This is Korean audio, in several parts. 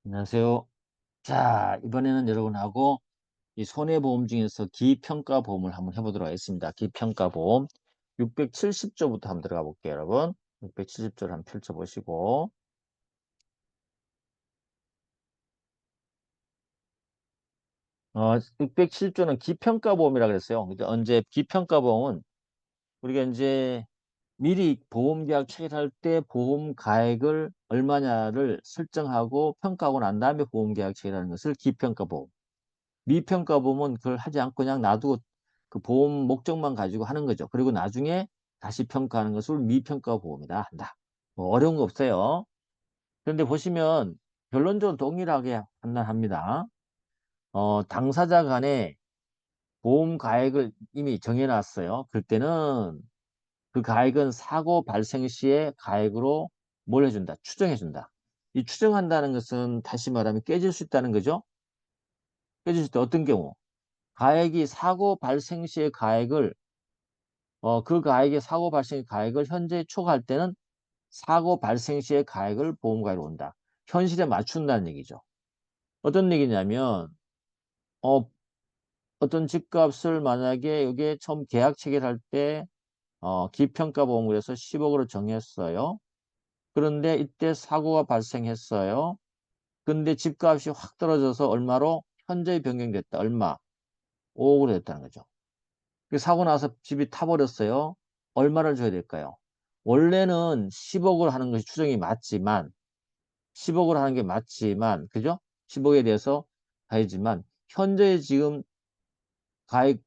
안녕하세요. 자, 이번에는 여러분하고 이 손해보험 중에서 기평가보험을 한번 해보도록 하겠습니다. 기평가보험 670조부터 한번 들어가 볼게요, 여러분. 670조를 한번 펼쳐보시고. 670조는 기평가보험이라고 그랬어요. 근데 언제 기평가보험은 우리가 이제 미리 보험계약 체결할 때 보험 가액을 얼마냐를 설정하고 평가하고 난 다음에 보험계약 체결하는 것을 기평가보험. 미평가 보험은 그걸 하지 않고 그냥 놔두고 그 보험 목적만 가지고 하는 거죠. 그리고 나중에 다시 평가하는 것을 미평가 보험이다 한다. 뭐 어려운 거 없어요. 그런데 보시면 결론적으로 동일하게 판단합니다. 당사자 간에 보험 가액을 이미 정해놨어요. 그때는 그 가액은 사고 발생 시의 가액으로 뭘 해준다? 추정해준다. 이 추정한다는 것은 다시 말하면 깨질 수 있다는 거죠. 깨질 수 있다. 어떤 경우? 가액이 사고 발생 시의 가액을 그 가액의 사고 발생 가액을 현재 초과할 때는 사고 발생 시의 가액을 보험가액으로 온다. 현실에 맞춘다는 얘기죠. 어떤 얘기냐면 어, 어떤 집값을 만약에 이게 처음 계약 체결할 때 기평가 보험을 해서 10억으로 정했어요. 그런데 이때 사고가 발생했어요. 근데 집값이 확 떨어져서 얼마로 현저히 변경됐다. 얼마? 5억으로 됐다는 거죠. 사고 나서 집이 타버렸어요. 얼마를 줘야 될까요? 원래는 10억을 하는 것이 추정이 맞지만 10억을 하는 게 맞지만 그죠? 10억에 대해서 가이지만 현재 지금 가액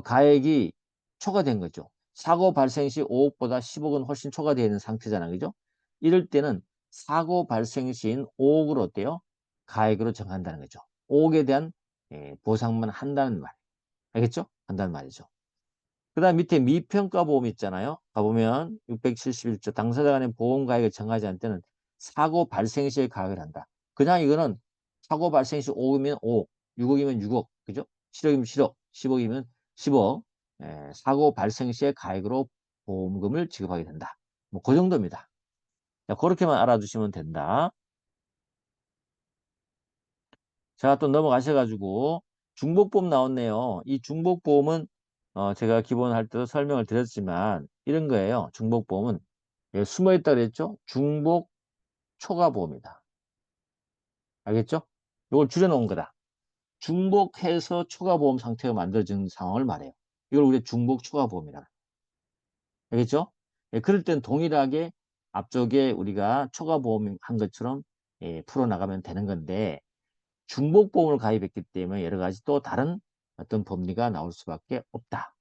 가액이 초과된 거죠. 사고 발생 시 5억보다 10억은 훨씬 초과되어 있는 상태잖아요. 그죠? 이럴 때는 사고 발생 시인 5억으로 어때요? 가액으로 정한다는 거죠. 5억에 대한 보상만 한다는 말. 알겠죠? 한다는 말이죠. 그 다음 밑에 미평가 보험 있잖아요. 가보면 671조 당사자 간의 보험 가액을 정하지 않을 때는 사고 발생 시에 가액을 한다. 그냥 이거는 사고 발생 시 5억이면 5억, 6억이면 6억, 그죠? 7억이면 7억, 10억이면 10억. 사고 발생 시에 가액으로 보험금을 지급하게 된다. 뭐 그 정도입니다. 자, 그렇게만 알아두시면 된다. 자, 또 넘어가셔가지고 중복보험 나왔네요. 이 중복보험은 제가 기본 할 때도 설명을 드렸지만 이런 거예요. 중복보험은 숨어있다 그랬죠? 중복 초과보험이다. 알겠죠? 이걸 줄여놓은 거다. 중복해서 초과보험 상태가 만들어지는 상황을 말해요. 이걸 우리가 중복 초과보험이라. 알겠죠? 그럴 땐 동일하게 앞쪽에 우리가 초과보험 한 것처럼 풀어나가면 되는 건데 중복보험을 가입했기 때문에 여러 가지 또 다른 어떤 법리가 나올 수밖에 없다.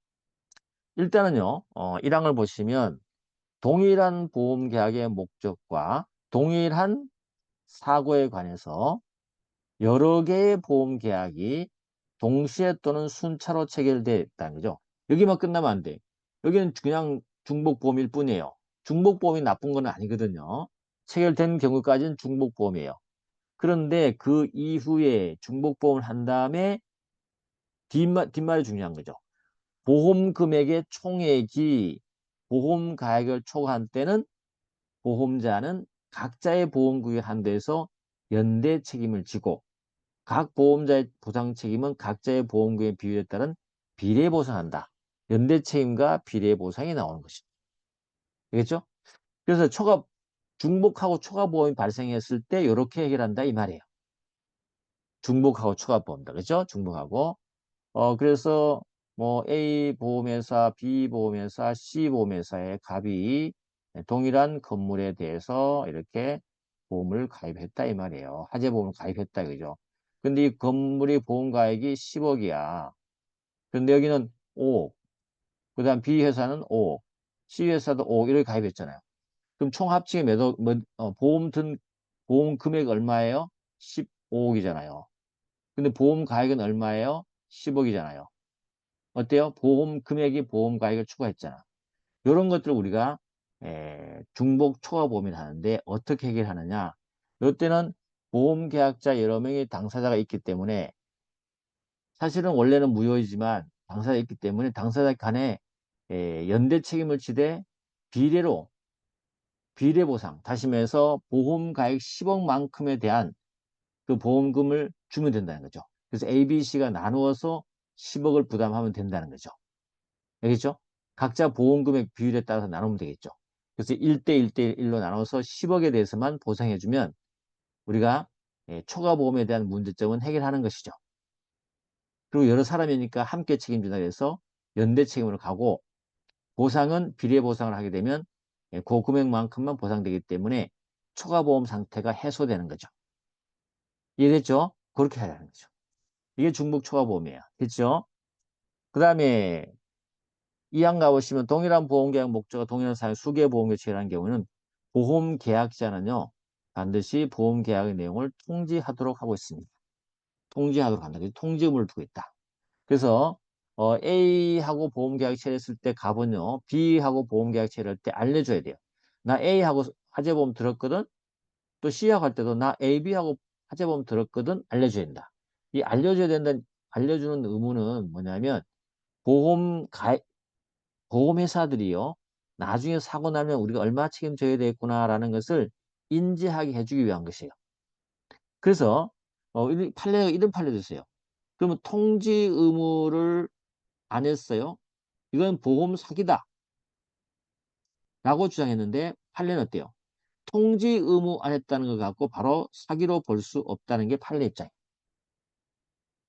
일단은요, 1항을 보시면 동일한 보험 계약의 목적과 동일한 사고에 관해서 여러 개의 보험 계약이 동시에 또는 순차로 체결되어 있다는 거죠. 여기만 끝나면 안 돼. 여기는 그냥 중복보험일 뿐이에요. 중복보험이 나쁜 건 아니거든요. 체결된 경우까지는 중복보험이에요. 그런데 그 이후에 중복보험을 한 다음에 뒷말이 중요한 거죠. 보험 금액의 총액이 보험 가액을 초과한 때는 보험자는 각자의 보험구역 한도에서 연대 책임을 지고 각 보험자의 보상 책임은 각자의 보험구역의 비율에 따른 비례 보상한다. 연대 책임과 비례 보상이 나오는 것이죠. 알겠죠? 그래서 중복하고 초과 보험이 발생했을 때 이렇게 해결한다 이 말이에요. 중복하고 초과 보험다. 그죠? 중복하고 그래서 뭐 A 보험회사, B 보험회사, C 보험회사의 갑이 동일한 건물에 대해서 이렇게 보험을 가입했다 이 말이에요. 화재보험을 가입했다 그죠? 근데 이 건물이 보험 가액이 10억이야. 근데 여기는 5억. 그다음 B 회사는 5억. C 회사도 5억 이렇게 가입했잖아요. 그럼 총 합치게 보험 금액 얼마예요? 15억이잖아요. 근데 보험 가액은 얼마예요? 10억이잖아요. 어때요? 보험 금액이 보험 가액을 추가했잖아. 이런 것들을 우리가 중복 초과 보험을 하는데 어떻게 해결하느냐? 이때는 보험 계약자 여러 명의 당사자가 있기 때문에 사실은 원래는 무효이지만 당사자가 있기 때문에 당사자 간에 연대 책임을 지되 비례로 비례보상, 다시 말해서 보험가액 10억만큼에 대한 그 보험금을 주면 된다는 거죠. 그래서 A, B, C가 나누어서 10억을 부담하면 된다는 거죠. 알겠죠? 각자 보험금액 비율에 따라서 나누면 되겠죠. 그래서 1대 1대 1로 나눠서 10억에 대해서만 보상해주면 우리가 초과보험에 대한 문제점은 해결하는 것이죠. 그리고 여러 사람이니까 함께 책임진다 해서 연대 책임으로 가고, 보상은 비례 보상을 하게 되면 그 금액만큼만 보상되기 때문에 초과보험 상태가 해소되는 거죠. 이해됐죠? 그렇게 해야 하는 거죠. 이게 중복 초과보험이에요. 됐죠? 그 다음에 2항 가보시면 동일한 보험계약 목적과 동일한 사항 수개 보험계 체결한 경우는 보험계약자는요 반드시 보험계약의 내용을 통지하도록 하고 있습니다. 통지하도록 한다. 통지 의무를 두고 있다. 그래서 A하고 보험계약 체결했을 때 갑은요 B하고 보험계약 체결할 때 알려줘야 돼요. 나 A하고 화재보험 들었거든. 또 C하고 할 때도 나 A, B하고 화재보험 들었거든. 알려줘야 된다. 이 알려줘야 된다는 알려주는 의무는 뭐냐면 보험회사들이요 나중에 사고 나면 우리가 얼마 책임져야 되겠구나라는 것을 인지하게 해주기 위한 것이에요. 그래서 판례가 이런 판례도 있어요. 그러면 통지 의무를 안 했어요. 이건 보험 사기다 라고 주장했는데 판례는 어때요? 통지 의무 안 했다는 것 갖고 바로 사기로 볼 수 없다는 게 판례 입장이에요.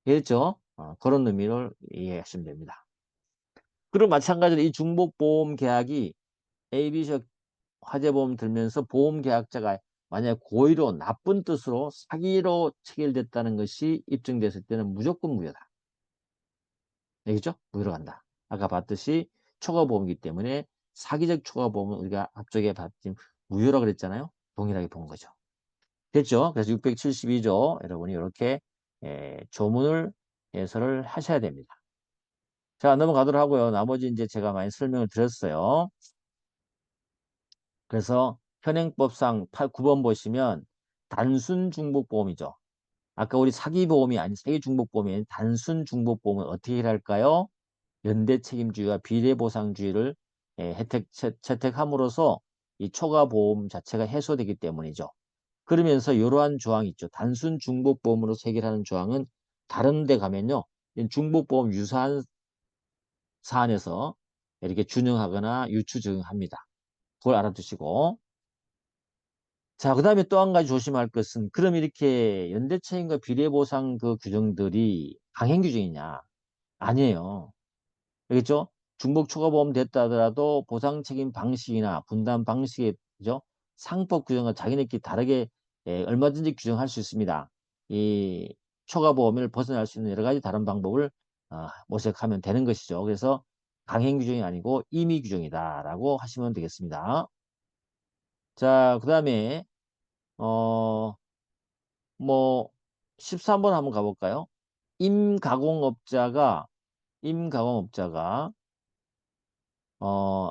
이해됐죠? 그런 의미를 이해하시면 됩니다. 그리고 마찬가지로 이 중복보험 계약이 AB식 화재보험 들면서 보험계약자가 만약 고의로 나쁜 뜻으로 사기로 체결됐다는 것이 입증됐을 때는 무조건 무효다. 알겠죠? 무효로 간다. 아까 봤듯이 초과보험이기 때문에 사기적 초과보험은 우리가 앞쪽에 봤지 무효라고 그랬잖아요. 동일하게 본 거죠. 됐죠? 그래서 672조 여러분이 이렇게 조문을 해설을 하셔야 됩니다. 자, 넘어가도록 하고요. 나머지 이제 제가 많이 설명을 드렸어요. 그래서 현행법상 9번 보시면 단순 중복보험이죠. 아까 우리 사기보험이 아닌 사기중복보험이 아닌 단순 중복보험은 어떻게 할까요? 연대책임주의와 비례보상주의를 채택함으로써 이 초과보험 자체가 해소되기 때문이죠. 그러면서 이러한 조항이 있죠. 단순 중복보험으로 해결하는 조항은 다른 데 가면요. 중복보험 유사한 사안에서 이렇게 준용하거나 유추 적용합니다. 그걸 알아두시고. 자, 그 다음에 또 한 가지 조심할 것은 그럼 이렇게 연대책임과 비례보상 그 규정들이 강행 규정이냐? 아니에요. 알겠죠? 중복 초과보험 됐다 하더라도 보상 책임 방식이나 분담 방식에 그죠? 상법 규정과 자기네끼리 다르게 얼마든지 규정할 수 있습니다. 이 초과보험을 벗어날 수 있는 여러 가지 다른 방법을 모색하면 되는 것이죠. 그래서 강행 규정이 아니고 임의 규정이다라고 하시면 되겠습니다. 자, 그 다음에 어, 뭐 13번 한번 가볼까요? 임가공업자가 임가공업자가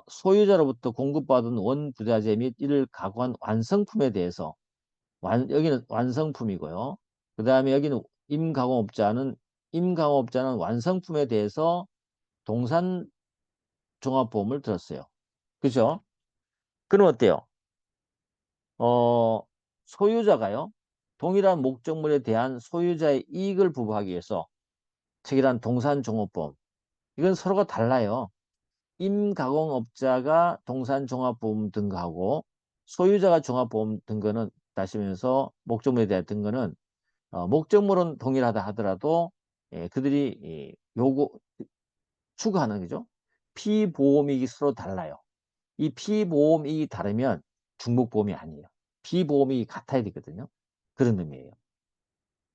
소유자로부터 공급받은 원부자재 및 이를 가공한 완성품에 대해서 여기는 완성품이고요. 그 다음에 여기는 임가공업자는 완성품에 대해서 동산종합보험을 들었어요. 그죠? 그럼 어때요? 어, 소유자가요. 동일한 목적물에 대한 소유자의 이익을 부부하기 위해서 체결한 동산종합보험. 이건 서로가 달라요. 임가공업자가 동산종합보험 등거하고 소유자가 종합보험 등거는 다시면서 목적물에 대한 등거는 목적물은 동일하다 하더라도 그들이 추구하는 거죠. 피보험이익이 서로 달라요. 이 피보험이익이 다르면 중복보험이 아니에요. 피보험이익이 같아야 되거든요. 그런 의미예요.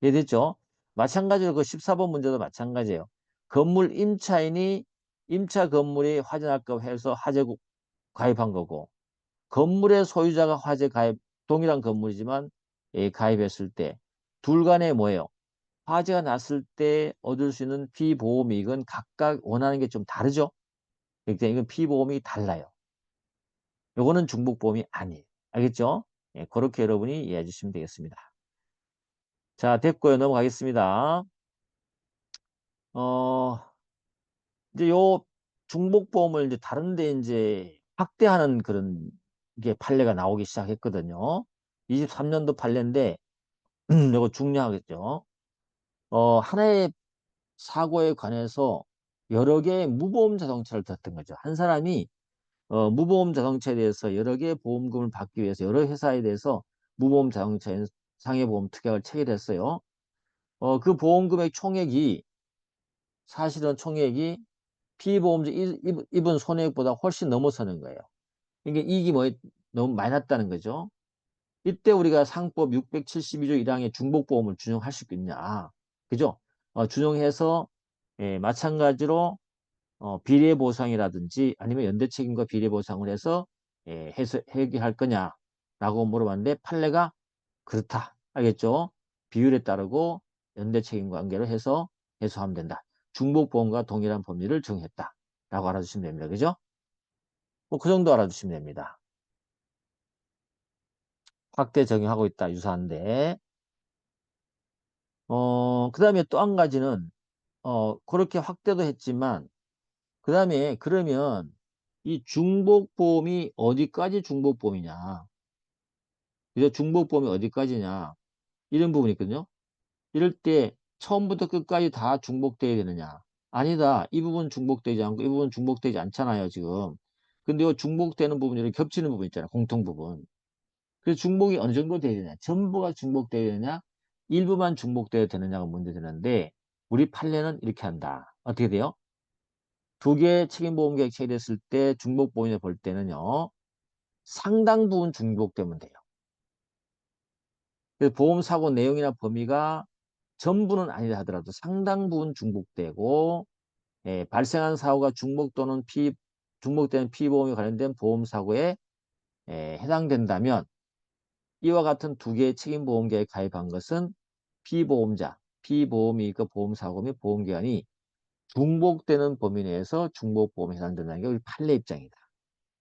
이해됐죠? 마찬가지로 그 14번 문제도 마찬가지예요. 건물 임차인이 임차 건물이 화재 날까 해서 화재 가입한 거고 건물의 소유자가 화재 가입 동일한 건물이지만 가입했을 때 둘 간에 뭐예요? 화재가 났을 때 얻을 수 있는 피보험이익은 각각 원하는 게 좀 다르죠? 그러니까 이건 피보험이 달라요. 요거는 중복보험이 아니에요. 알겠죠? 그렇게 여러분이 이해해 주시면 되겠습니다. 자, 됐고요. 넘어가겠습니다. 어, 이제 요 중복보험을 이제 다른데 이제 확대하는 그런 이게 판례가 나오기 시작했거든요. 23년도 판례인데 이거 중요하겠죠. 하나의 사고에 관해서 여러 개의 무보험 자동차를 뒀던 거죠. 한 사람이 무보험 자동차에 대해서 여러 개의 보험금을 받기 위해서 여러 회사에 대해서 무보험 자동차 상해보험 특약을 체결했어요. 그 보험금의 총액이 사실은 총액이 피보험자 입은 손해액보다 훨씬 넘어서는 거예요. 이게 이익이 너무 많이 났다는 거죠. 이때 우리가 상법 672조 1항의 중복보험을 준용할 수 있냐. 그죠? 준용해서 마찬가지로 비례보상이라든지 아니면 연대책임과 비례보상을 해서 해결할 거냐라고 물어봤는데 판례가 그렇다. 알겠죠? 비율에 따르고 연대책임 관계로 해서 해소하면 된다. 중복보험과 동일한 법리를 정했다. 라고 알아주시면 됩니다. 그죠? 뭐 그 정도 알아주시면 됩니다. 확대 적용하고 있다. 유사한데. 그 다음에 또 한 가지는, 그렇게 확대도 했지만, 그 다음에 그러면 이 중복보험이 어디까지 중복보험이냐. 그래서 중복보험이 어디까지냐. 이런 부분이 있거든요. 이럴 때 처음부터 끝까지 다 중복돼야 되느냐. 아니다. 이 부분 중복되지 않고 이 부분 중복되지 않잖아요, 지금. 근데 이 중복되는 부분이 겹치는 부분 있잖아요. 공통 부분. 그래서 중복이 어느 정도 돼야 되냐. 전부가 중복돼야 되느냐. 일부만 중복돼야 되느냐가 문제 되는데 우리 판례는 이렇게 한다. 어떻게 돼요? 두 개의 책임보험계약 체결했을 때 중복보험을 볼 때는요. 상당 부분 중복되면 돼요. 그래서 보험사고 내용이나 범위가 전부는 아니다 하더라도 상당 부분 중복되고 발생한 사고가 중복 또는 중복되는 피보험에 관련된 보험사고에 해당된다면 이와 같은 두 개의 책임보험계약에 가입한 것은 피보험자, 피보험이 그 보험사고 및 보험기관이 중복되는 범위 내에서 중복보험에 해당된다는 게 우리 판례 입장이다.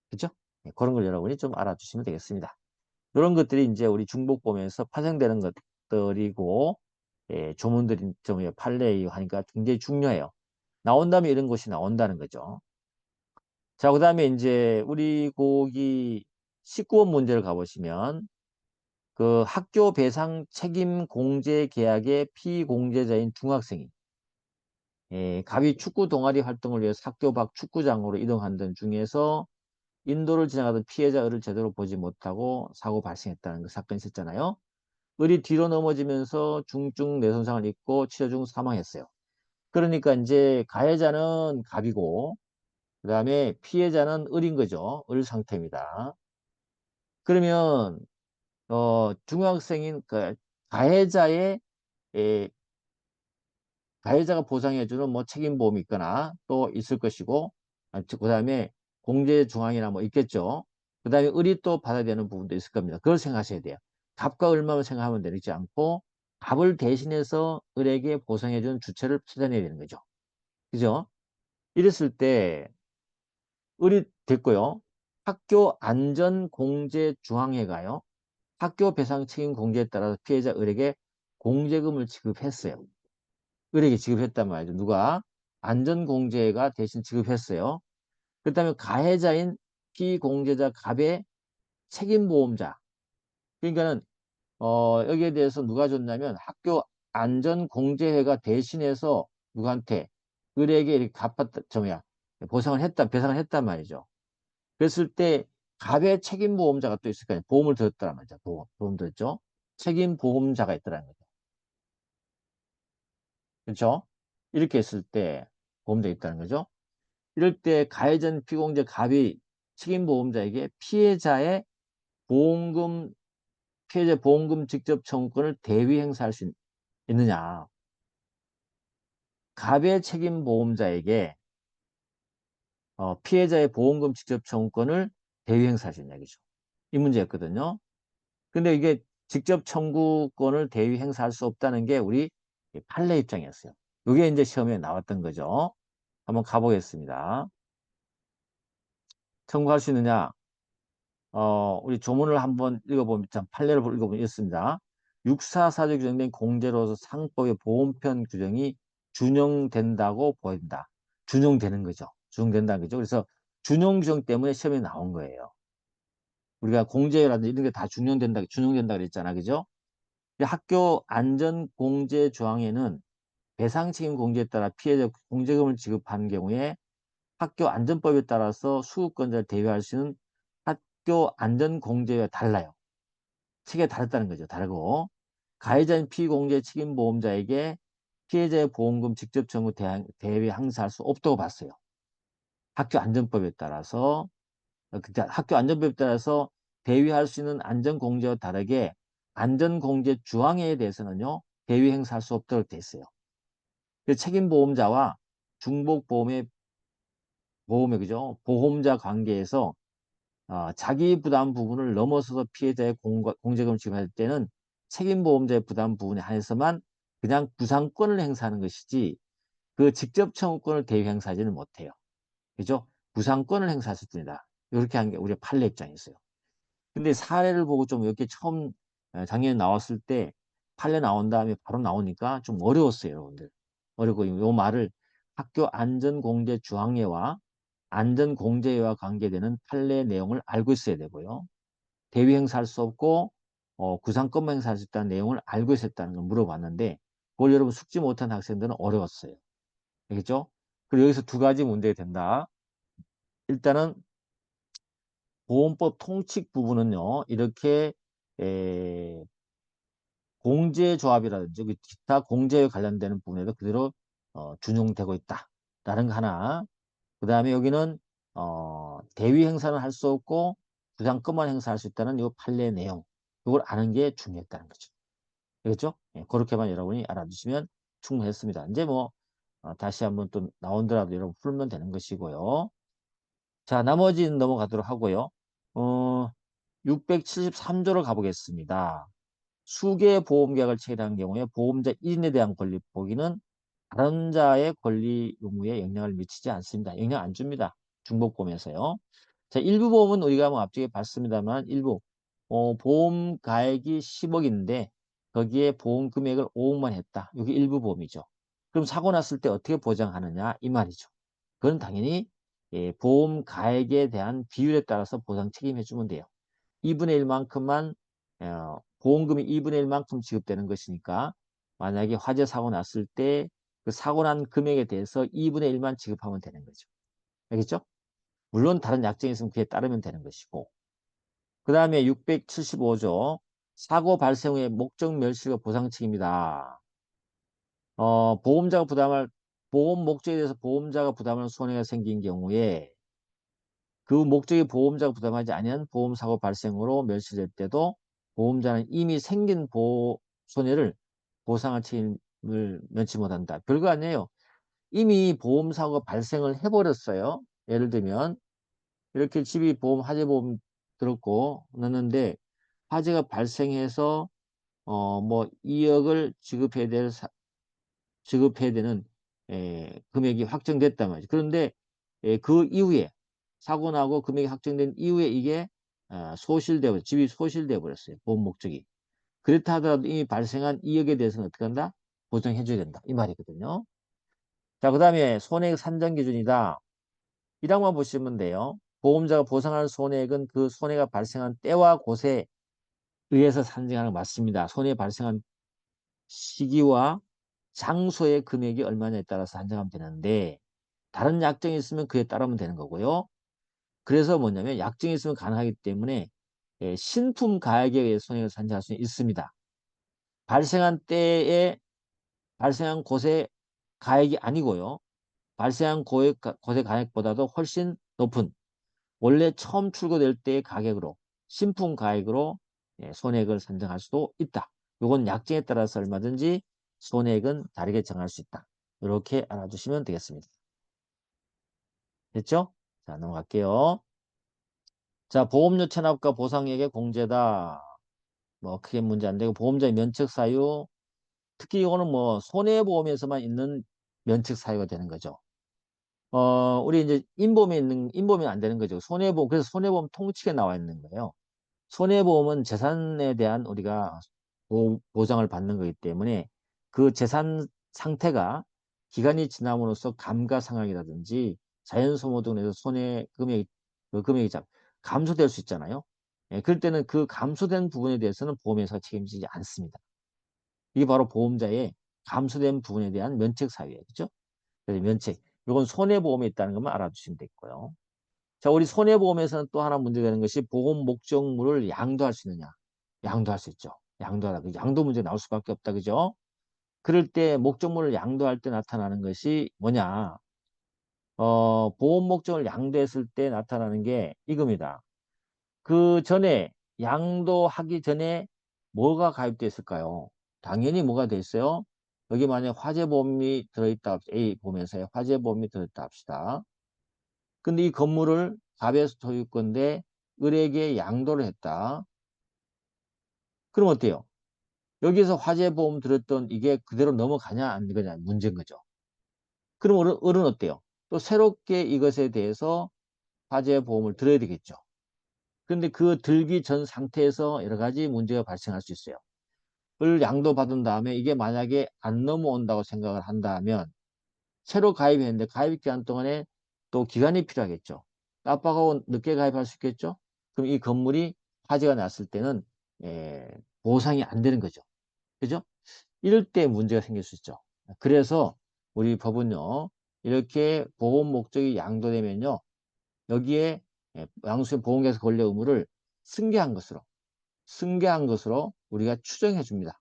그죠? 그런 걸 여러분이 좀 알아주시면 되겠습니다. 이런 것들이 이제 우리 중복보험에서 파생되는 것들이고 조문들이 좀 판례 하니까 굉장히 중요해요. 나온다면 이런 것이 나온다는 거죠. 자, 그 다음에 이제 우리 거기 19번 문제를 가보시면 그 학교 배상 책임 공제 계약의 피공제자인 중학생이 갑이 축구 동아리 활동을 위해서 학교 밖 축구장으로 이동하던 중에서 인도를 지나가던 피해자 을을 제대로 보지 못하고 사고 발생했다는 그 사건이 있었잖아요. 을이 뒤로 넘어지면서 중증 뇌손상을 입고 치료 중 사망했어요. 그러니까 이제 가해자는 갑이고 그 다음에 피해자는 을인 거죠. 을 상태입니다. 그러면 중학생인 그 가해자의 에, 가해자가 보상해주는 뭐 책임보험이 있거나 또 있을 것이고 그 다음에 공제중앙이나 뭐 있겠죠. 그 다음에 을이 또 받아야 되는 부분도 있을 겁니다. 그걸 생각하셔야 돼요. 갑과 을만 생각하면 되지 않고 갑을 대신해서 을에게 보상해주는 주체를 찾아내야 되는 거죠. 그죠? 이랬을 때 을이 됐고요. 학교 안전공제중앙회가요. 학교 배상 책임 공제에 따라서 피해자 을에게 공제금을 지급했어요. 을에게 지급했단 말이죠. 누가? 안전공제가 대신 지급했어요. 그 다음에 가해자인 피공제자 갑의 책임보험자. 그러니까는 여기에 대해서 누가 줬냐면 학교 안전공제회가 대신해서 누구한테 을에게 이렇게 갚았다, 보상을 했다, 배상을 했단 말이죠. 그랬을 때 갑의 책임보험자가 또 있을 거아요 보험을 들었다는 말이죠. 보험 들었죠. 책임보험자가 있더라는 거죠. 그렇죠? 이렇게 했을 때 보험자가 있다는 거죠. 이럴 때 가해전 피공제 갑이 책임보험자에게 보험금, 피해자 보험금 직접 청구권을 대위 행사할 수 있느냐. 갑의 책임보험자에게 피해자의 보험금 직접 청구권을 대위 행사할 수 있냐, 이죠. 이 문제였거든요. 근데 이게 직접 청구권을 대위 행사할 수 없다는 게 우리 판례 입장이었어요. 이게 이제 시험에 나왔던 거죠. 한번 가보겠습니다. 청구할 수 있느냐? 우리 조문을 한번 읽어보면, 판례를 읽어보면 이렇습니다. 644조 규정된 공제로서 상법의 보험편 규정이 준용된다고 보인다. 준용되는 거죠. 준용된다는 거죠. 그래서 준용 규정 때문에 시험에 나온 거예요. 우리가 공제라든지 이런 게 다 준용된다 그랬잖아. 그죠? 학교 안전공제 조항에는 배상 책임 공제에 따라 피해자 공제금을 지급하는 경우에 학교 안전법에 따라서 수급권자를 대위할 수 있는 학교 안전공제와 달라요. 체계가 다르다는 거죠. 다르고 가해자인 피공제 책임보험자에게 피해자의 보험금 직접 청구 대위 항사할 수 없다고 봤어요. 학교 안전법에 따라서 학교 안전법에 따라서 대위할 수 있는 안전공제와 다르게 안전공제 주항에 대해서는요. 대위 행사할 수 없도록 돼 있어요. 책임보험자와 중복보험의 그죠? 보험자 관계에서 자기 부담 부분을 넘어서서 피해자의 공제금을 지급할 때는 책임보험자의 부담 부분에 한해서만 그냥 구상권을 행사하는 것이지 그 직접 청구권을 대위 행사하지는 못해요. 그죠? 구상권을 행사했을 뿐이다. 이렇게 한 게 우리가 판례 입장이었어요. 근데 사례를 보고 좀 이렇게 처음 작년에 나왔을 때 판례 나온 다음에 바로 나오니까 좀 어려웠어요, 여러분들. 어렵고 이 말을 학교 안전공제 주항례와 안전공제와 관계되는 판례 내용을 알고 있어야 되고요. 대위 행사할 수 없고 구상권만 행사할 수 있다는 내용을 알고 있었다는 걸 물어봤는데 그걸 여러분 숙지 못한 학생들은 어려웠어요. 알겠죠? 그리고 여기서 두 가지 문제가 된다. 일단은 보험법 통칙 부분은요. 이렇게 공제조합이라든지 기타 공제에 관련되는 부분에도 그대로 준용되고 있다라는 거 하나. 그 다음에 여기는 대위 행사는 할 수 없고 부상권만 행사할 수 있다는 이 판례 내용. 이걸 아는 게 중요했다는 거죠. 알겠죠? 예, 그렇게만 여러분이 알아두시면 충분했습니다. 이제 뭐 다시 한번 또 나온더라도 여러분 풀면 되는 것이고요. 자, 나머지는 넘어가도록 하고요. 673조로 가보겠습니다. 수개 보험계약을 체결한 경우에 보험자 1인에 대한 권리 포기는 다른 자의 권리 의무에 영향을 미치지 않습니다. 영향 안 줍니다. 중복보험에서요. 자, 일부 보험은 우리가 뭐 앞쪽에 봤습니다만 일부 보험 가액이 10억인데 거기에 보험 금액을 5억만 했다. 이게 일부 보험이죠. 그럼 사고 났을 때 어떻게 보장하느냐 이 말이죠. 그건 당연히 보험 가액에 대한 비율에 따라서 보상 책임해 주면 돼요. 2분의 1만큼만 보험금이 2분의 1만큼 지급되는 것이니까 만약에 화재 사고 났을 때 그 사고 난 금액에 대해서 2분의 1만 지급하면 되는 거죠. 알겠죠? 물론 다른 약정이 있으면 그에 따르면 되는 것이고 그 다음에 675조 사고 발생 후에 목적 멸실과 보상 책임이다. 보험자가 부담할 보험 목적에 대해서 보험자가 부담할 손해가 생긴 경우에 그 목적이 보험자가 부담하지 아니한 보험사고 발생으로 멸실될 때도 보험자는 이미 생긴 손해를 보상할 책임을 면치 못한다. 별거 아니에요. 이미 보험사고가 발생을 해버렸어요. 예를 들면 이렇게 집이 화재 보험 들었고 났는데 화재가 발생해서 뭐 2억을 지급해야 되는 금액이 확정됐단 말이죠. 그런데 그 이후에 사고 나고 금액이 확정된 이후에 이게 집이 소실돼 버렸어요. 보험 목적이. 그렇다 하더라도 이미 발생한 2억에 대해서는 어떻게 한다? 보상해 줘야 된다. 이 말이거든요. 자, 그 다음에 손해액 산정 기준이다. 이랑만 보시면 돼요. 보험자가 보상할 손해액은 그 손해가 발생한 때와 곳에 의해서 산정하는 거 맞습니다. 손해 발생한 시기와 장소의 금액이 얼마냐에 따라서 산정하면 되는데 다른 약정이 있으면 그에 따르면 되는 거고요. 그래서 뭐냐면 약정이 있으면 가능하기 때문에 신품 가액에 의해 손해를 산정할 수 있습니다. 발생한 때에 발생한 곳의 가액이 아니고요. 발생한 곳의 가액보다도 훨씬 높은 원래 처음 출고될 때의 가격으로 신품 가액으로 손해액을 산정할 수도 있다. 이건 약정에 따라서 얼마든지 손해액은 다르게 정할 수 있다. 이렇게 알아두시면 되겠습니다. 됐죠? 자, 넘어갈게요. 자, 보험료 체납과 보상액의 공제다. 뭐 크게 문제 안 되고 보험자의 면책 사유 특히 이거는 뭐 손해보험에서만 있는 면책 사유가 되는 거죠. 우리 이제 인보험이 안 되는 거죠. 손해보험, 그래서 손해보험 통칙에 나와 있는 거예요. 손해보험은 재산에 대한 우리가 보장을 받는 거기 때문에 그 재산 상태가 기간이 지남으로써 감가상각이라든지 자연소모 등에서 손해 금액이 감소될 수 있잖아요. 예, 그럴 때는 그 감소된 부분에 대해서는 보험회사가 책임지지 않습니다. 이게 바로 보험자의 감소된 부분에 대한 면책 사유예요. 그죠? 그래서 면책. 이건 손해보험에 있다는 것만 알아두시면 되고요. 자, 우리 손해보험에서는 또 하나 문제가 되는 것이 보험 목적물을 양도할 수 있느냐. 양도할 수 있죠. 양도하라. 양도 문제 나올 수밖에 없다. 그죠? 그럴 때 목적물을 양도할 때 나타나는 것이 뭐냐. 보험 목적을 양도했을 때 나타나는 게 이겁니다. 그 전에 양도하기 전에 뭐가 가입되어 있을까요? 당연히 뭐가 돼 있어요? 여기 만약 화재보험이 들어있다. A 보면서 화재보험이 들어있다 합시다. 근데 이 건물을 가베스 소유권대 을에게 양도를 했다. 그럼 어때요? 여기서 화재보험 들었던 이게 그대로 넘어가냐 안 되냐 문제인 거죠. 그럼 을은 어때요? 또 새롭게 이것에 대해서 화재보험을 들어야 되겠죠. 근데 그 들기 전 상태에서 여러 가지 문제가 발생할 수 있어요. 을 양도받은 다음에 이게 만약에 안 넘어온다고 생각을 한다면 새로 가입했는데 가입 기간 동안에 또 기간이 필요하겠죠. 깜빡하고 늦게 가입할 수 있겠죠. 그럼 이 건물이 화재가 났을 때는 보상이 안 되는 거죠. 그죠? 이럴 때 문제가 생길 수 있죠. 그래서 우리 법은요. 이렇게 보험 목적이 양도되면요. 여기에 양수의 보험계약서 권리 의무를 승계한 것으로 우리가 추정해 줍니다.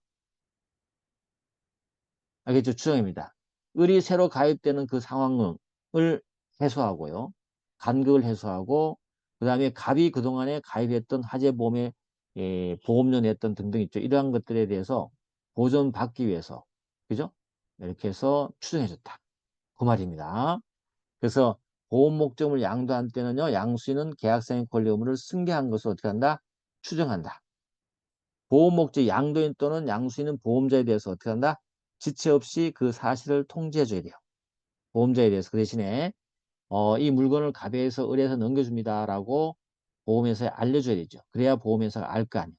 알겠죠? 추정입니다. 을이 새로 가입되는 그 상황을 해소하고요. 간극을 해소하고 그 다음에 갑이 그동안에 가입했던 화재보험에 보험료 냈던 등등 있죠. 이러한 것들에 대해서 보존받기 위해서 그죠? 이렇게 해서 추정해줬다. 그 말입니다. 그래서 보험 목적을 양도한 때는요. 양수인은 계약상의 권리 의무를 승계한 것을 어떻게 한다? 추정한다. 보험 목적 양도인 또는 양수인은 보험자에 대해서 어떻게 한다? 지체 없이 그 사실을 통지해 줘야 돼요. 보험자에 대해서 그 대신에 이 물건을 갑에서 을에서 넘겨줍니다라고 보험회사에 알려줘야 되죠. 그래야 보험회사가 알 거 아니야.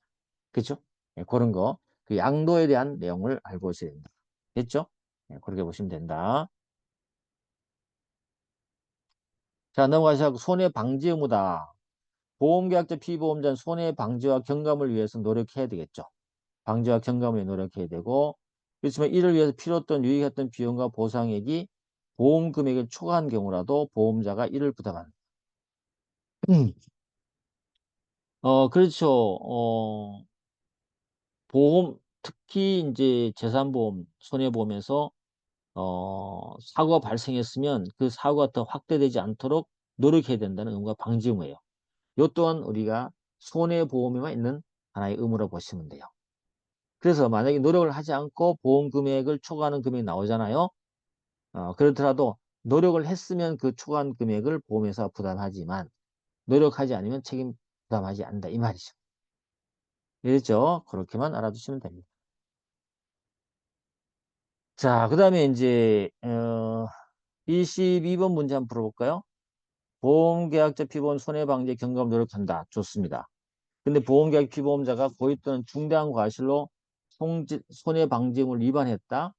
그렇죠? 네, 그런 거. 그 양도에 대한 내용을 알고 있어야 된다. 됐죠? 네, 그렇게 보시면 된다. 자, 넘어가시고 손해방지 의무다. 보험계약자 피보험자는 손해방지와 경감을 위해서 노력해야 되겠죠. 방지와 경감을 위해 노력해야 되고 그렇지만 이를 위해서 필요했던 유익했던 비용과 보상액이 보험 금액을 초과한 경우라도 보험자가 이를 부담한다. 그렇죠. 보험, 특히 이제 재산보험, 손해보험에서 사고가 발생했으면 그 사고가 더 확대되지 않도록 노력해야 된다는 의무가 방지 의무예요. 이 또한 우리가 손해보험에만 있는 하나의 의무라고 보시면 돼요. 그래서 만약에 노력을 하지 않고 보험 금액을 초과하는 금액이 나오잖아요. 그렇더라도 노력을 했으면 그 초과한 금액을 보험회사가 부담하지만 노력하지 않으면 책임 부담하지 않는다. 이 말이죠. 이랬죠? 그렇게만 알아두시면 됩니다. 자, 그 다음에 이제 22번 문제 한번 풀어볼까요? 보험계약자 피보험 손해방지 경감 노력한다. 좋습니다. 근데 보험계약 피보험자가 고의 또는 중대한 과실로 손해방지임을 위반했다.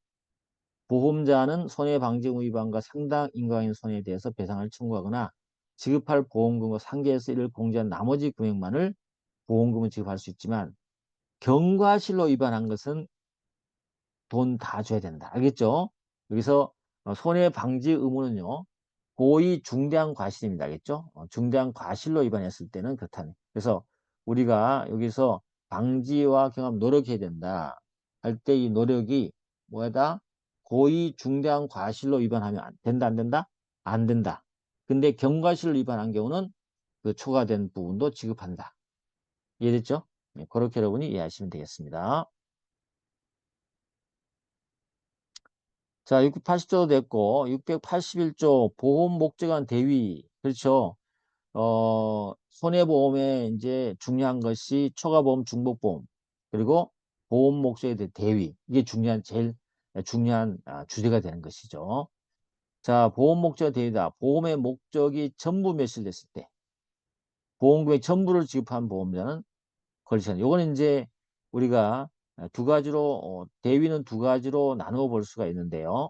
보험자는 손해방지의무 위반과 상당 인과인 손해에 대해서 배상을 청구하거나 지급할 보험금과 상계에서 이를 공제한 나머지 금액만을 보험금을 지급할 수 있지만 경과실로 위반한 것은 돈 다 줘야 된다. 알겠죠? 여기서 손해방지 의무는요. 고의 중대한 과실입니다. 알겠죠? 중대한 과실로 위반했을 때는 그렇다는. 그래서 우리가 여기서 방지와 경험 노력해야 된다. 할 때 이 노력이 뭐다? 고의 중대한 과실로 위반하면 된다, 안 된다? 안 된다. 근데 경과실로 위반한 경우는 그 초과된 부분도 지급한다. 이해됐죠? 네, 그렇게 여러분이 이해하시면 되겠습니다. 자, 680조도 됐고, 681조 보험 목적한 대위. 그렇죠. 손해보험에 이제 중요한 것이 초과보험, 중복보험, 그리고 보험 목적에 대한 대위. 이게 제일 중요한 주제가 되는 것이죠. 자, 보험 목적 대위다. 보험의 목적이 전부 멸실됐을 때, 보험금의 전부를 지급한 보험자는 권리자는. 요거는 이제 우리가 두 가지로, 대위는 두 가지로 나누어 볼 수가 있는데요.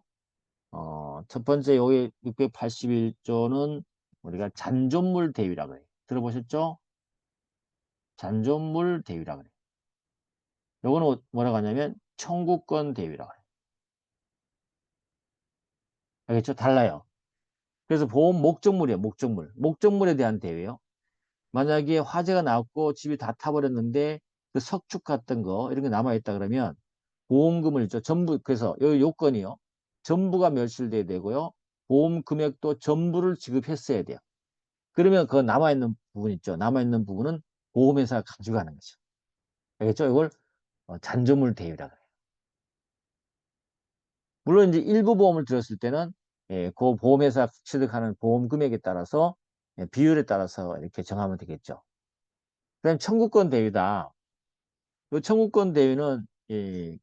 첫 번째 여기 681조는 우리가 잔존물 대위라고 해요. 들어보셨죠? 잔존물 대위라고 그래요. 요거는 뭐라고 하냐면 청구권 대위라고 해요. 알겠죠? 달라요. 그래서 보험 목적물이에요. 목적물. 목적물에 대한 대위예요. 만약에 화재가 났고 집이 다 타버렸는데 그 석축 같은 거 이런 게 남아있다 그러면 보험금을 전부 그래서 요 요건이요. 전부가 멸실돼야 되고요. 보험 금액도 전부를 지급했어야 돼요. 그러면 그 남아있는 부분 있죠. 남아있는 부분은 보험회사가 가져가는 거죠. 알겠죠? 이걸 잔존물 대위라 그래요. 물론 이제 일부 보험을 들었을 때는 그 보험회사가 취득하는 보험 금액에 따라서 비율에 따라서 이렇게 정하면 되겠죠. 그다음 청구권 대위다. 이 청구권 대위는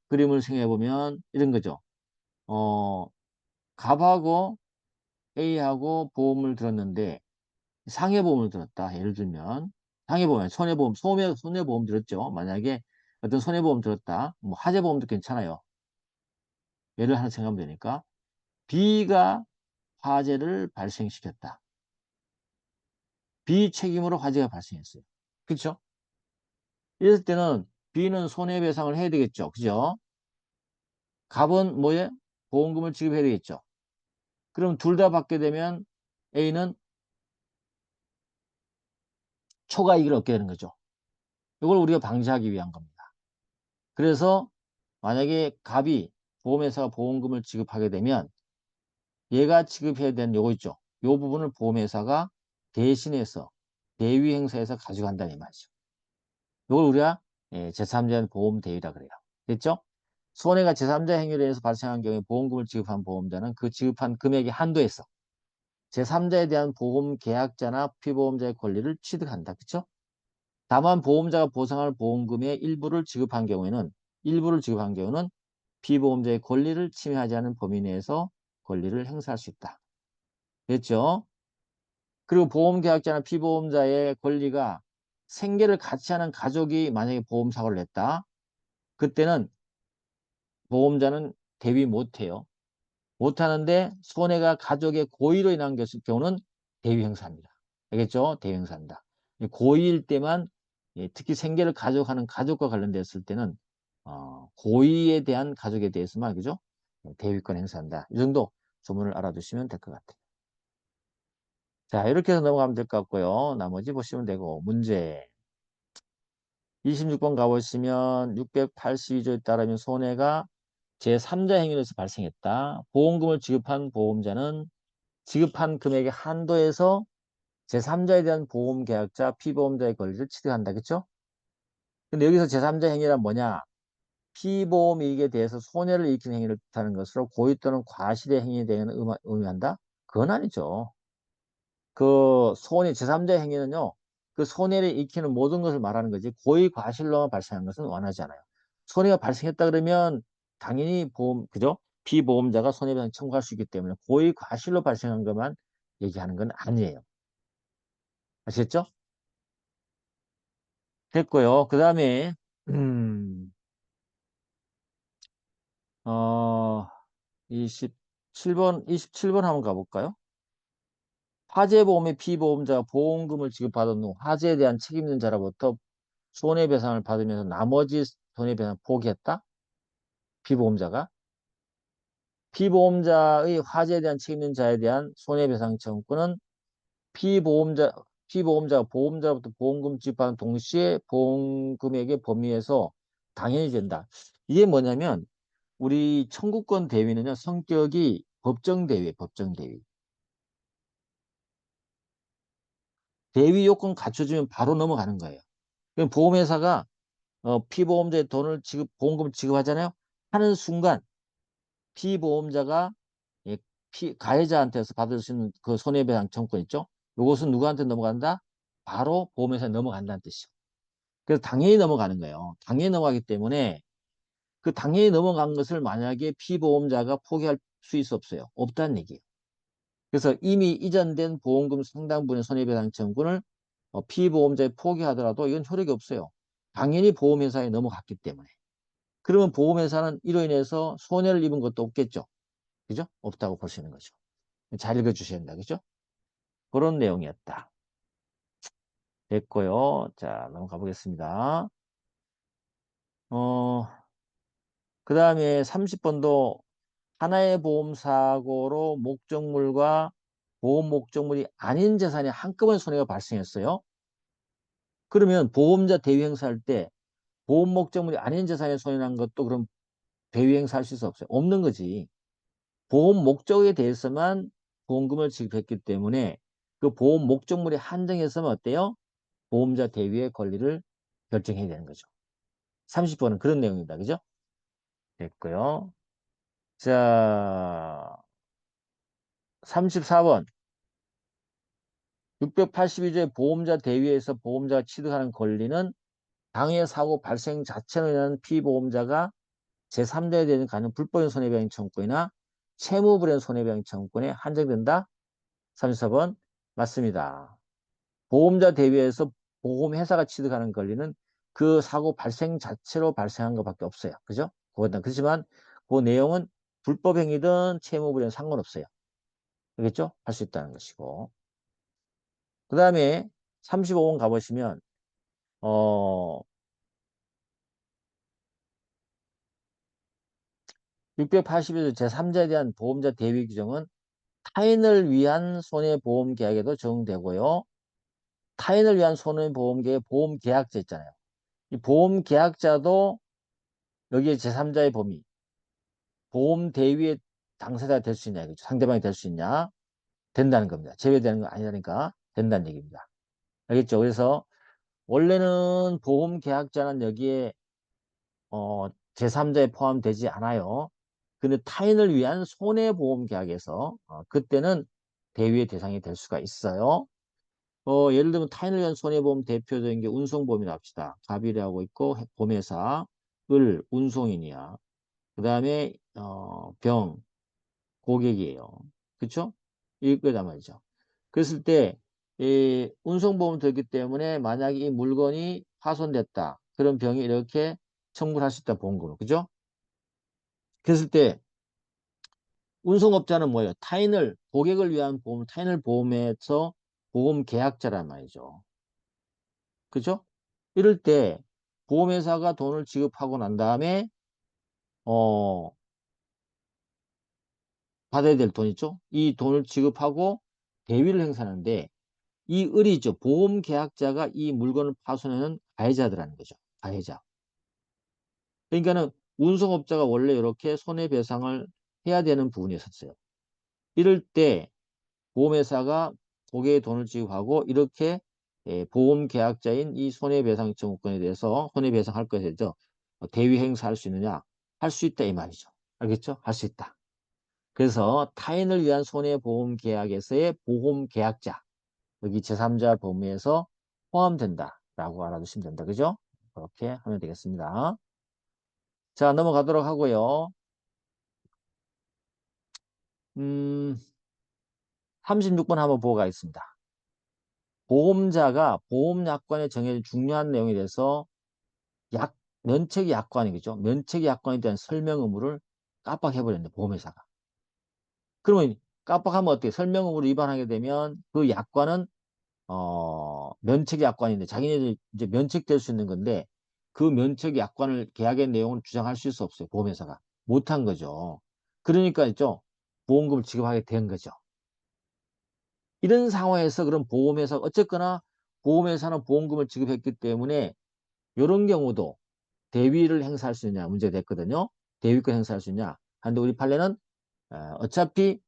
그림을 생각해 보면 이런 거죠. 어, 갑하고 A하고 보험을 들었는데 상해보험을 들었다. 예를 들면 상해보험, 손해보험, 손해보험 들었죠. 만약에 어떤 손해보험 들었다. 뭐 화재보험도 괜찮아요. 예를 하나 생각하면 되니까 B가 화재를 발생시켰다. B 책임으로 화재가 발생했어요. 그렇죠? 이랬을 때는 B는 손해배상을 해야 되겠죠. 그죠? 갑은 뭐에? 보험금을 지급해야 되겠죠. 그럼 둘 다 받게 되면 A는 초과이익을 얻게 되는 거죠. 이걸 우리가 방지하기 위한 겁니다. 그래서 만약에 갑이 보험회사가 보험금을 지급하게 되면 얘가 지급해야 되는 요거 있죠. 요 부분을 보험회사가 대신해서 대위행사에서 가져간다는 이 말이죠. 이걸 우리가 제3자 보험 대위라 그래요. 됐죠? 손해가 제3자 행위로 인해서 발생한 경우에 보험금을 지급한 보험자는 그 지급한 금액의 한도에서 제3자에 대한 보험 계약자나 피보험자의 권리를 취득한다. 그렇죠? 다만 보험자가 보상할 보험금의 일부를 지급한 경우는 피보험자의 권리를 침해하지 않은 범위 내에서 권리를 행사할 수 있다. 됐죠? 그리고 보험계약자나 피보험자의 권리가 생계를 같이 하는 가족이 만약에 보험사고를 냈다. 그때는 보험자는 대위 못해요. 못하는데 손해가 가족의 고의로 인한 경우는 대위 행사합니다. 알겠죠? 대위 행사입니다. 고의일 때만 특히 생계를 가져가는 가족과 관련됐을 때는 고의에 대한 가족에 대해서만 그죠? 대위권 행사한다. 이 정도 조문을 알아두시면 될 것 같아요. 자, 이렇게 해서 넘어가면 될 것 같고요. 나머지 보시면 되고 문제 26번 가보시면 682조에 따르면 손해가 제3자 행위로서 발생했다. 보험금을 지급한 보험자는 지급한 금액의 한도에서 제3자에 대한 보험 계약자, 피보험자의 권리를 취득한다. 그렇죠? 근데 여기서 제3자 행위란 뭐냐? 피보험 이익에 대해서 손해를 일으키는 행위를 뜻하는 것으로 고의 또는 과실의 행위에 대한 의미한다? 그건 아니죠. 그 제3자 행위는요, 그 손해를 일으키는 모든 것을 말하는 거지, 고의 과실로만 발생한 것은 원하지 않아요. 손해가 발생했다 그러면 당연히 그죠? 피보험자가 손해배상 청구할 수 있기 때문에 고의 과실로 발생한 것만 얘기하는 건 아니에요. 아시겠죠? 됐고요. 그 다음에, 어, 27번 한번 가볼까요? 화재보험의 피보험자가 보험금을 지급받은 후 화재에 대한 책임있는 자로부터 손해배상을 받으면서 나머지 손해배상을 포기했다? 피보험자가. 피보험자의 화재에 대한 책임있는 자에 대한 손해배상 청구는 피보험자, 피보험자가 보험자로부터 보험금 지급하는 동시에 보험금액의 범위에서 당연히 된다. 이게 뭐냐면 우리 청구권 대위는요, 성격이 법정대위예요, 법정대위. 대위 요건 갖춰주면 바로 넘어가는 거예요. 그럼 보험회사가 피보험자의 돈을 보험금을 지급하잖아요. 하는 순간 피보험자가 예, 가해자한테서 받을 수 있는 그 손해배상 청구권 있죠. 이것은 누구한테 넘어간다? 바로 보험회사에 넘어간다는 뜻이죠. 그래서 당연히 넘어가는 거예요. 당연히 넘어가기 때문에 그 당연히 넘어간 것을 만약에 피보험자가 포기할 수 있어 없어요? 없다는 얘기예요. 그래서 이미 이전된 보험금 상당 부분의 손해배상 청구를 피보험자에 포기하더라도 이건 효력이 없어요. 당연히 보험회사에 넘어갔기 때문에. 그러면 보험회사는 이로 인해서 손해를 입은 것도 없겠죠. 그죠? 없다고 보시는 거죠. 잘 읽어주셔야 된다. 그죠? 그런 내용이었다. 됐고요. 자, 넘어가 보겠습니다. 그 다음에 30번도 하나의 보험사고로 목적물과 보험 목적물이 아닌 재산이 한꺼번에 손해가 발생했어요. 그러면 보험자 대위 행사할 때 보험 목적물이 아닌 재산에 손해 난 것도 그럼 대위 행사할 수 없어요? 없는 거지. 보험 목적에 대해서만 보험금을 지급했기 때문에 그 보험 목적물이 한정해서는 어때요? 보험자 대위의 권리를 결정해야 되는 거죠. 30번은 그런 내용입니다. 그죠? 됐고요. 자, 34번. 682조의 보험자 대위에서 보험자가 취득하는 권리는 당해 사고 발생 자체로 인한 피보험자가 제3자에 대한 가능 불법인 손해배상 청구권이나 채무불이한 손해배상 청구권에 한정된다. 34번 맞습니다. 보험자 대위에서 보험회사가 취득하는 권리는 그 사고 발생 자체로 발생한 것밖에 없어요. 그죠? 그렇지만 그 내용은 불법행위든 채무불이든 상관없어요. 알겠죠? 할 수 있다는 것이고. 그 다음에 35번 가보시면 어 682조 제3자에 대한 보험자 대위 규정은 타인을 위한 손해보험 계약에도 적용되고요. 타인을 위한 손해보험 계약 보험 계약자 있잖아요. 이 보험 계약자도 여기에 제3자의 범위 보험 대위의 당사자가 될 수 있냐 이거죠. 상대방이 될 수 있냐 된다는 겁니다. 제외되는 거 아니라니까 된다는 얘기입니다. 알겠죠? 그래서 원래는 보험 계약자는 여기에 제3자에 포함되지 않아요. 근데 타인을 위한 손해보험 계약에서 그때는 대위의 대상이 될 수가 있어요. 예를 들면 타인을 위한 손해보험 대표적인 게 운송보험이라 합시다. 갑이라고 있고 보험회사, 운송인이야. 그 다음에 병, 고객이에요. 그쵸? 이거단 말이죠. 그랬을 때 이 운송보험을 들기 때문에 만약에 이 물건이 파손됐다. 그런 병이 이렇게 청구를 할 수 있다. 보험금을. 그죠? 그랬을 때 운송업자는 뭐예요? 고객을 위한 보험, 타인을 보험해서 보험 계약자란 말이죠. 그죠? 이럴 때 보험회사가 돈을 지급하고 난 다음에 어 받아야 될 돈 있죠? 이 돈을 지급하고 대위를 행사하는데 이 을이죠. 보험 계약자가 이 물건을 파손하는 가해자들하는 거죠. 가해자. 그러니까는 운송업자가 원래 이렇게 손해배상을 해야 되는 부분이 있었어요. 이럴 때 보험회사가 고객의 돈을 지급하고 이렇게 보험 계약자인 이 손해배상 청구권에 대해서 손해배상할 것에 대해서 대위 행사할 수 있느냐? 할 수 있다 이 말이죠. 알겠죠? 할 수 있다. 그래서 타인을 위한 손해보험 계약에서의 보험 계약자 여기 제3자 범위에서 포함된다라고 알아두시면 된다. 그죠? 그렇게 하면 되겠습니다. 자, 넘어가도록 하고요. 36번 한번 보고 가겠습니다. 보험자가 보험약관에 정해진 중요한 내용에 대해서 면책 약관이겠죠. 면책 약관에 대한 설명 의무를 깜빡해버렸는데 보험회사가. 그러면 깜빡하면 어떻게 설명 의무를 위반하게 되면 그 약관은 면책 약관인데 자기네들 이제 면책될 수 있는 건데 그 면책 약관을 계약의 내용을 주장할 수 없어요. 보험회사가 못한 거죠. 그러니까 있죠. 보험금을 지급하게 된 거죠. 이런 상황에서 그럼 보험회사 어쨌거나 보험회사는 보험금을 지급했기 때문에 이런 경우도 대위를 행사할 수 있냐 문제가 됐거든요. 대위권 행사할 수 있냐. 한데 우리 판례는 어차피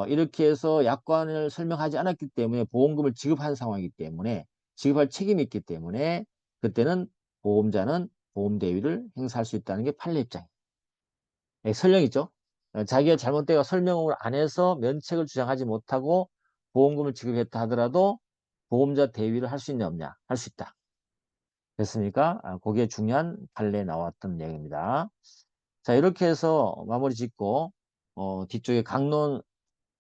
이렇게 해서 약관을 설명하지 않았기 때문에 보험금을 지급한 상황이기 때문에 지급할 책임이 있기 때문에 그때는 보험자는 보험 대위를 행사할 수 있다는 게 판례 입장이에요. 설령 있죠. 자기가 잘못되어 설명을 안 해서 면책을 주장하지 못하고 보험금을 지급했다 하더라도 보험자 대위를 할 수 있냐 없냐 할 수 있다. 됐습니까? 그게 중요한 판례에 나왔던 내용입니다. 자, 이렇게 해서 마무리 짓고 뒤쪽에 강론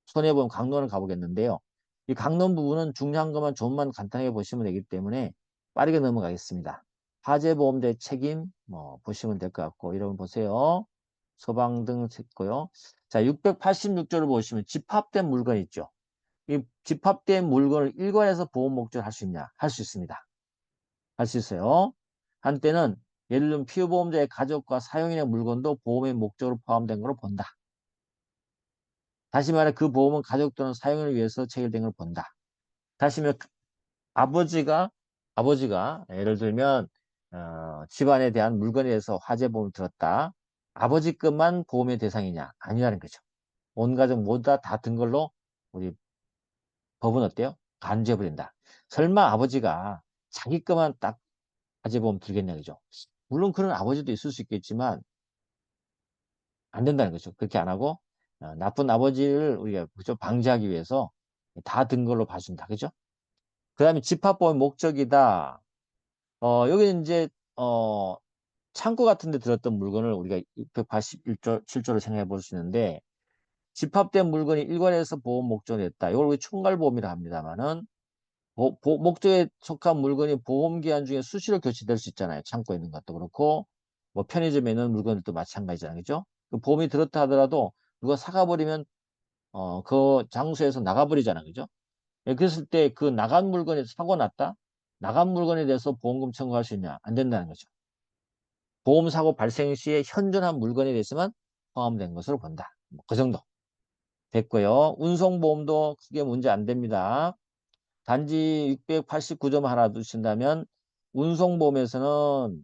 손해보험 강론을 가보겠는데요. 이 강론 부분은 중요한 것만 조금만 간단하게 보시면 되기 때문에 빠르게 넘어가겠습니다. 화재보험대 책임 보시면 될 것 같고 이러면 보세요. 소방등 있고요. 자, 686조를 보시면 집합된 물건 있죠. 이 집합된 물건을 일괄해서 보험 목적을 할 수 있냐? 할 수 있습니다. 할 수 있어요. 한때는 예를 들면 피보험자의 가족과 사용인의 물건도 보험의 목적으로 포함된 걸로 본다. 다시 말해 그 보험은 가족 또는 사용인을 위해서 체결된 걸 본다. 다시 말해 아버지가 예를 들면 집안에 대한 물건에 대해서 화재보험을 들었다. 아버지 것만 보험의 대상이냐? 아니라는 거죠. 온 가족 모두 다 든 걸로 우리 법은 어때요? 간주해버린다. 설마 아버지가 자기 것만 딱 화재보험 들겠냐 그죠? 물론 그런 아버지도 있을 수 있겠지만 안 된다는 거죠. 그렇게 안 하고 나쁜 아버지를 우리가 그죠? 방지하기 위해서 다 든 걸로 봐준다. 그죠? 그 다음에 집합보험의 목적이다. 여기 이제 창고 같은 데 들었던 물건을 우리가 681조 7조를 생각해 볼 수 있는데 집합된 물건이 일괄해서 보험 목적이 됐다. 이걸 우리 총괄보험이라 합니다만은 목적에 속한 물건이 보험기한 중에 수시로 교체될 수 있잖아요. 창고에 있는 것도 그렇고 뭐 편의점에 있는 물건들도 마찬가지잖아요. 그죠? 그 보험이 들었다 하더라도 누가 사가버리면 그 장소에서 나가버리잖아요. 그죠? 예, 그랬을 때 그 나간 물건이 사고 났다? 나간 물건에 대해서 보험금 청구할 수 있냐? 안 된다는 거죠. 보험사고 발생 시에 현존한 물건에 대해서만 포함된 것으로 본다. 뭐그 정도 됐고요. 운송보험도 크게 문제 안 됩니다. 단지 689점 하나 두신다면 운송보험에서는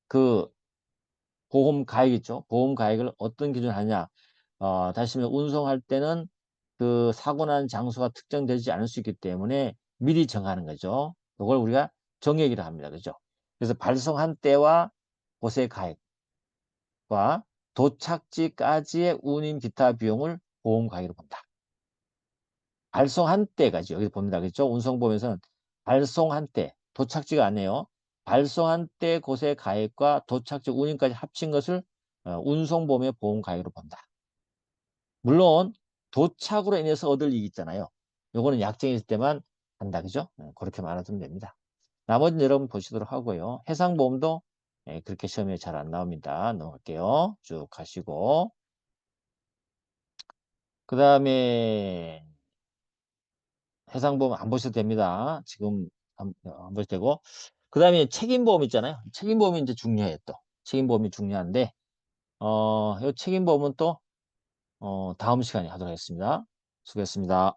그 보험 가액 있죠. 보험 가액을 어떤 기준으로 하냐. 다시 말해 운송할 때는 그 사고 난 장소가 특정되지 않을 수 있기 때문에 미리 정하는 거죠. 그걸 우리가 정액이라 합니다. 그죠? 그래서 발송한 때와 보세 가액과 도착지까지의 운임 기타 비용을 보험 가액으로 본다. 발송한 때까지 여기 봅니다. 그렇죠? 운송보험에서는 발송한 때, 도착지가 아니에요. 발송한 때 곳의 가액과 도착지 운임까지 합친 것을 운송보험의 보험 가액으로 본다. 물론 도착으로 인해서 얻을 이익 있잖아요. 요거는 약정이 있을 때만 한다. 그죠? 그렇게 말하시면 됩니다. 나머지는 여러분 보시도록 하고요. 해상보험도 그렇게 시험에 잘 안 나옵니다. 넘어갈게요. 쭉 가시고. 그 다음에 해상보험 안 보셔도 됩니다. 지금 안 보셔도 되고. 그 다음에 책임보험 있잖아요. 책임보험이 이제 중요해요, 또. 책임보험이 중요한데, 이 책임보험은 또, 다음 시간에 하도록 하겠습니다. 수고했습니다.